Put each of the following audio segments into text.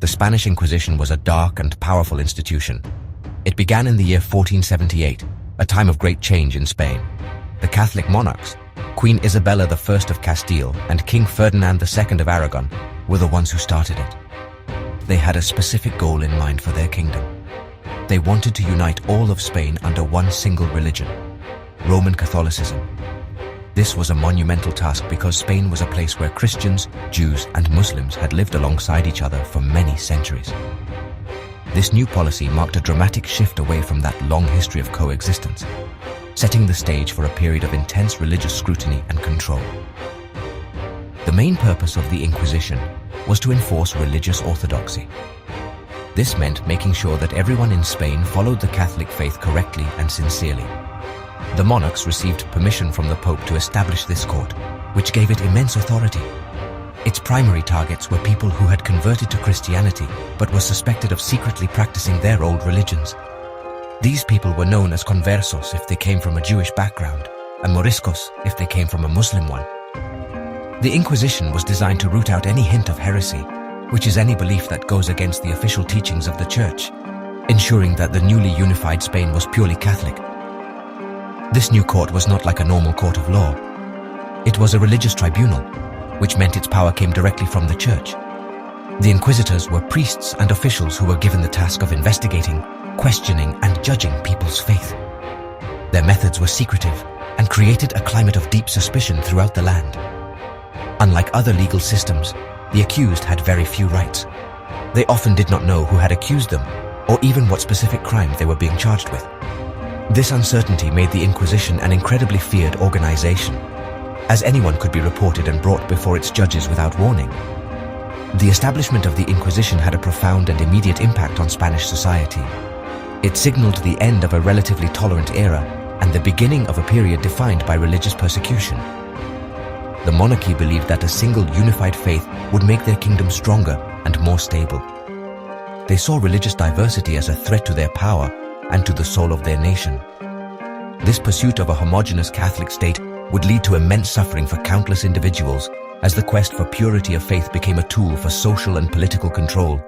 The Spanish Inquisition was a dark and powerful institution. It began in the year 1478, a time of great change in Spain. The Catholic monarchs, Queen Isabella I of Castile and King Ferdinand II of Aragon, were the ones who started it. They had a specific goal in mind for their kingdom. They wanted to unite all of Spain under one single religion, Roman Catholicism. This was a monumental task because Spain was a place where Christians, Jews, and Muslims had lived alongside each other for many centuries. This new policy marked a dramatic shift away from that long history of coexistence, setting the stage for a period of intense religious scrutiny and control. The main purpose of the Inquisition was to enforce religious orthodoxy. This meant making sure that everyone in Spain followed the Catholic faith correctly and sincerely. The monarchs received permission from the Pope to establish this court, which gave it immense authority. Its primary targets were people who had converted to Christianity but were suspected of secretly practicing their old religions. These people were known as conversos if they came from a Jewish background, and moriscos if they came from a Muslim one. The Inquisition was designed to root out any hint of heresy, which is any belief that goes against the official teachings of the Church, ensuring that the newly unified Spain was purely Catholic. This new court was not like a normal court of law. It was a religious tribunal, which meant its power came directly from the Church. The inquisitors were priests and officials who were given the task of investigating, questioning, and judging people's faith. Their methods were secretive and created a climate of deep suspicion throughout the land. Unlike other legal systems, the accused had very few rights. They often did not know who had accused them, or even what specific crime they were being charged with. This uncertainty made the Inquisition an incredibly feared organization, as anyone could be reported and brought before its judges without warning. The establishment of the Inquisition had a profound and immediate impact on Spanish society. It signaled the end of a relatively tolerant era and the beginning of a period defined by religious persecution. The monarchy believed that a single unified faith would make their kingdom stronger and more stable. They saw religious diversity as a threat to their power and to the soul of their nation. This pursuit of a homogeneous Catholic state would lead to immense suffering for countless individuals as the quest for purity of faith became a tool for social and political control,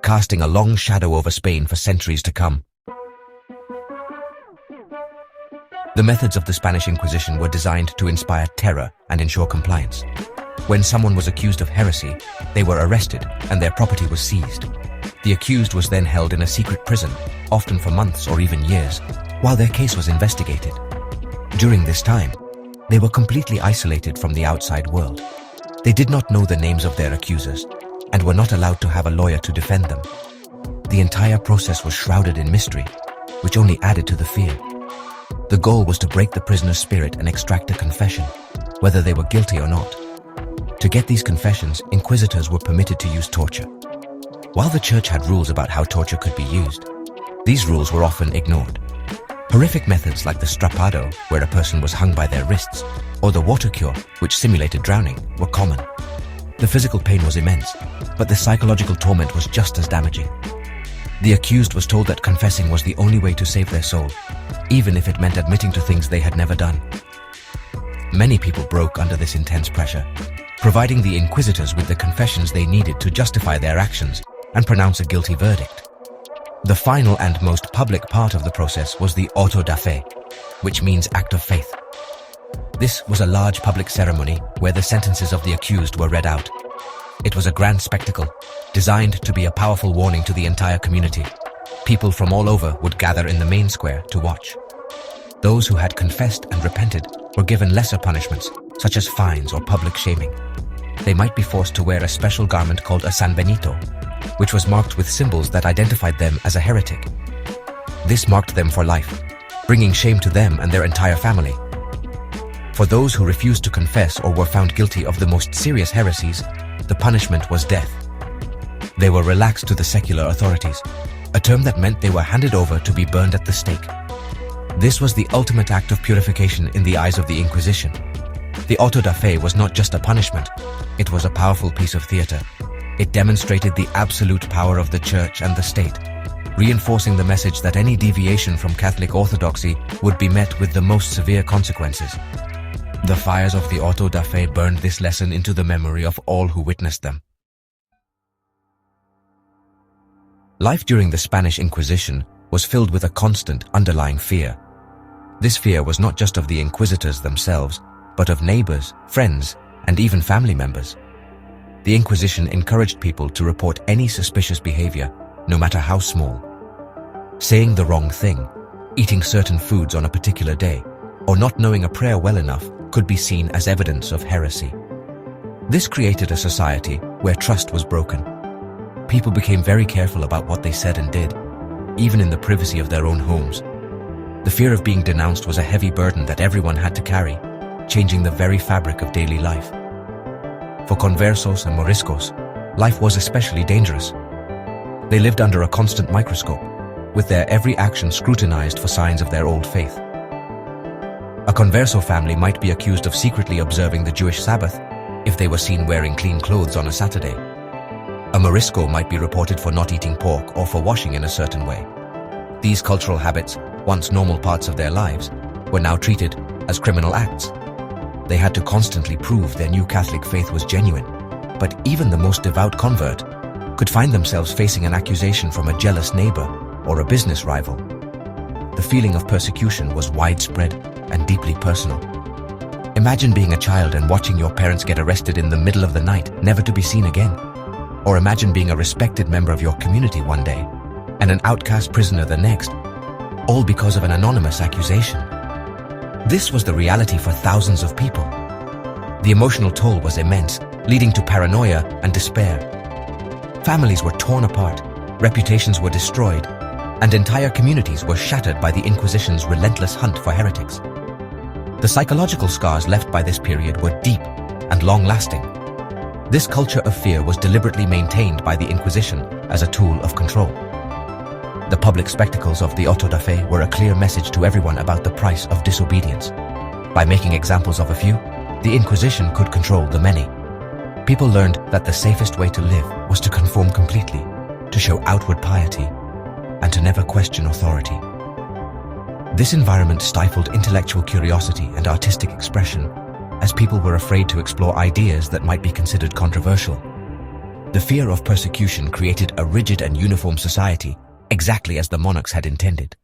casting a long shadow over Spain for centuries to come. The methods of the Spanish Inquisition were designed to inspire terror and ensure compliance. When someone was accused of heresy, they were arrested and their property was seized. The accused was then held in a secret prison, often for months or even years, while their case was investigated. During this time, they were completely isolated from the outside world. They did not know the names of their accusers and were not allowed to have a lawyer to defend them. The entire process was shrouded in mystery, which only added to the fear. The goal was to break the prisoner's spirit and extract a confession, whether they were guilty or not. To get these confessions, inquisitors were permitted to use torture. While the Church had rules about how torture could be used, these rules were often ignored. Horrific methods like the strappado, where a person was hung by their wrists, or the water cure, which simulated drowning, were common. The physical pain was immense, but the psychological torment was just as damaging. The accused was told that confessing was the only way to save their soul, even if it meant admitting to things they had never done. Many people broke under this intense pressure, providing the inquisitors with the confessions they needed to justify their actions and pronounce a guilty verdict. The final and most public part of the process was the auto da fe, which means act of faith. This was a large public ceremony where the sentences of the accused were read out. It was a grand spectacle, designed to be a powerful warning to the entire community. People from all over would gather in the main square to watch. Those who had confessed and repented were given lesser punishments, such as fines or public shaming. They might be forced to wear a special garment called a San Benito, which was marked with symbols that identified them as a heretic. This marked them for life, bringing shame to them and their entire family. For those who refused to confess or were found guilty of the most serious heresies, the punishment was death. They were relaxed to the secular authorities, a term that meant they were handed over to be burned at the stake. This was the ultimate act of purification in the eyes of the Inquisition. The auto da fe was not just a punishment, it was a powerful piece of theater. It demonstrated the absolute power of the Church and the state, reinforcing the message that any deviation from Catholic orthodoxy would be met with the most severe consequences. The fires of the auto da fe burned this lesson into the memory of all who witnessed them. Life during the Spanish Inquisition was filled with a constant underlying fear. This fear was not just of the inquisitors themselves, but of neighbors, friends, and even family members. The Inquisition encouraged people to report any suspicious behavior, no matter how small. Saying the wrong thing, eating certain foods on a particular day, or not knowing a prayer well enough could be seen as evidence of heresy. This created a society where trust was broken. People became very careful about what they said and did, even in the privacy of their own homes. The fear of being denounced was a heavy burden that everyone had to carry, changing the very fabric of daily life. For conversos and moriscos, life was especially dangerous. They lived under a constant microscope, with their every action scrutinized for signs of their old faith. A converso family might be accused of secretly observing the Jewish Sabbath if they were seen wearing clean clothes on a Saturday. A morisco might be reported for not eating pork or for washing in a certain way. These cultural habits, once normal parts of their lives, were now treated as criminal acts. They had to constantly prove their new Catholic faith was genuine, but even the most devout convert could find themselves facing an accusation from a jealous neighbor or a business rival. The feeling of persecution was widespread and deeply personal. Imagine being a child and watching your parents get arrested in the middle of the night, never to be seen again. Or imagine being a respected member of your community one day and an outcast prisoner the next, all because of an anonymous accusation. This was the reality for thousands of people. The emotional toll was immense, leading to paranoia and despair. Families were torn apart, reputations were destroyed, and entire communities were shattered by the Inquisition's relentless hunt for heretics. The psychological scars left by this period were deep and long-lasting. This culture of fear was deliberately maintained by the Inquisition as a tool of control. The public spectacles of the auto da fe were a clear message to everyone about the price of disobedience. By making examples of a few, the Inquisition could control the many. People learned that the safest way to live was to conform completely, to show outward piety, and to never question authority. This environment stifled intellectual curiosity and artistic expression, as people were afraid to explore ideas that might be considered controversial. The fear of persecution created a rigid and uniform society, exactly as the monarchs had intended.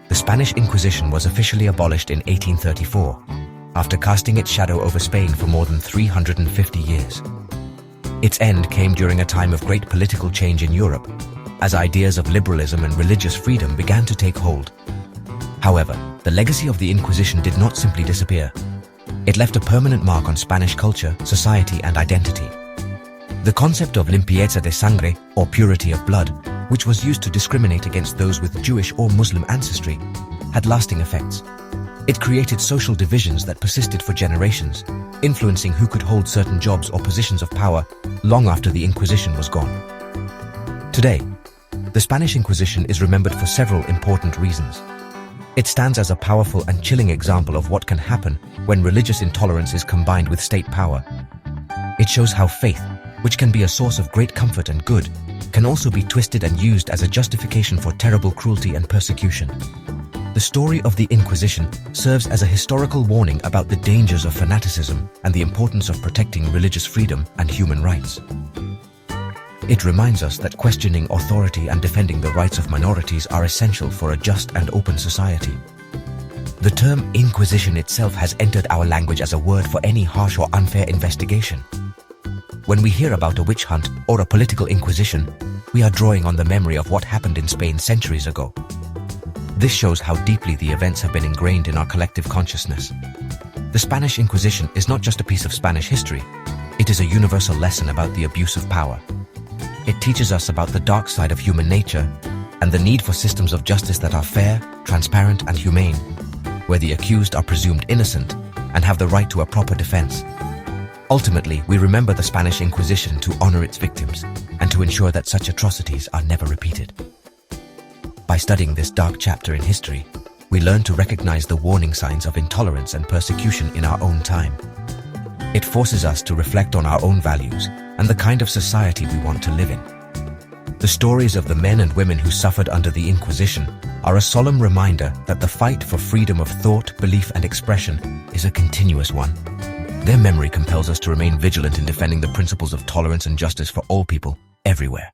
The Spanish Inquisition was officially abolished in 1834, after casting its shadow over Spain for more than 350 years. Its end came during a time of great political change in Europe, as ideas of liberalism and religious freedom began to take hold. However, the legacy of the Inquisition did not simply disappear. It left a permanent mark on Spanish culture, society, and identity. The concept of limpieza de sangre, or purity of blood, which was used to discriminate against those with Jewish or Muslim ancestry, had lasting effects. It created social divisions that persisted for generations, influencing who could hold certain jobs or positions of power long after the Inquisition was gone. Today, the Spanish Inquisition is remembered for several important reasons. It stands as a powerful and chilling example of what can happen when religious intolerance is combined with state power. It shows how faith, which can be a source of great comfort and good, can also be twisted and used as a justification for terrible cruelty and persecution. The story of the Inquisition serves as a historical warning about the dangers of fanaticism and the importance of protecting religious freedom and human rights. It reminds us that questioning authority and defending the rights of minorities are essential for a just and open society. The term Inquisition itself has entered our language as a word for any harsh or unfair investigation. When we hear about a witch hunt or a political inquisition, we are drawing on the memory of what happened in Spain centuries ago. This shows how deeply the events have been ingrained in our collective consciousness. The Spanish Inquisition is not just a piece of Spanish history, it is a universal lesson about the abuse of power. It teaches us about the dark side of human nature and the need for systems of justice that are fair, transparent, and humane, where the accused are presumed innocent and have the right to a proper defense. Ultimately, we remember the Spanish Inquisition to honor its victims and to ensure that such atrocities are never repeated. By studying this dark chapter in history, we learn to recognize the warning signs of intolerance and persecution in our own time. It forces us to reflect on our own values and the kind of society we want to live in. The stories of the men and women who suffered under the Inquisition are a solemn reminder that the fight for freedom of thought, belief, and expression is a continuous one. Their memory compels us to remain vigilant in defending the principles of tolerance and justice for all people, everywhere.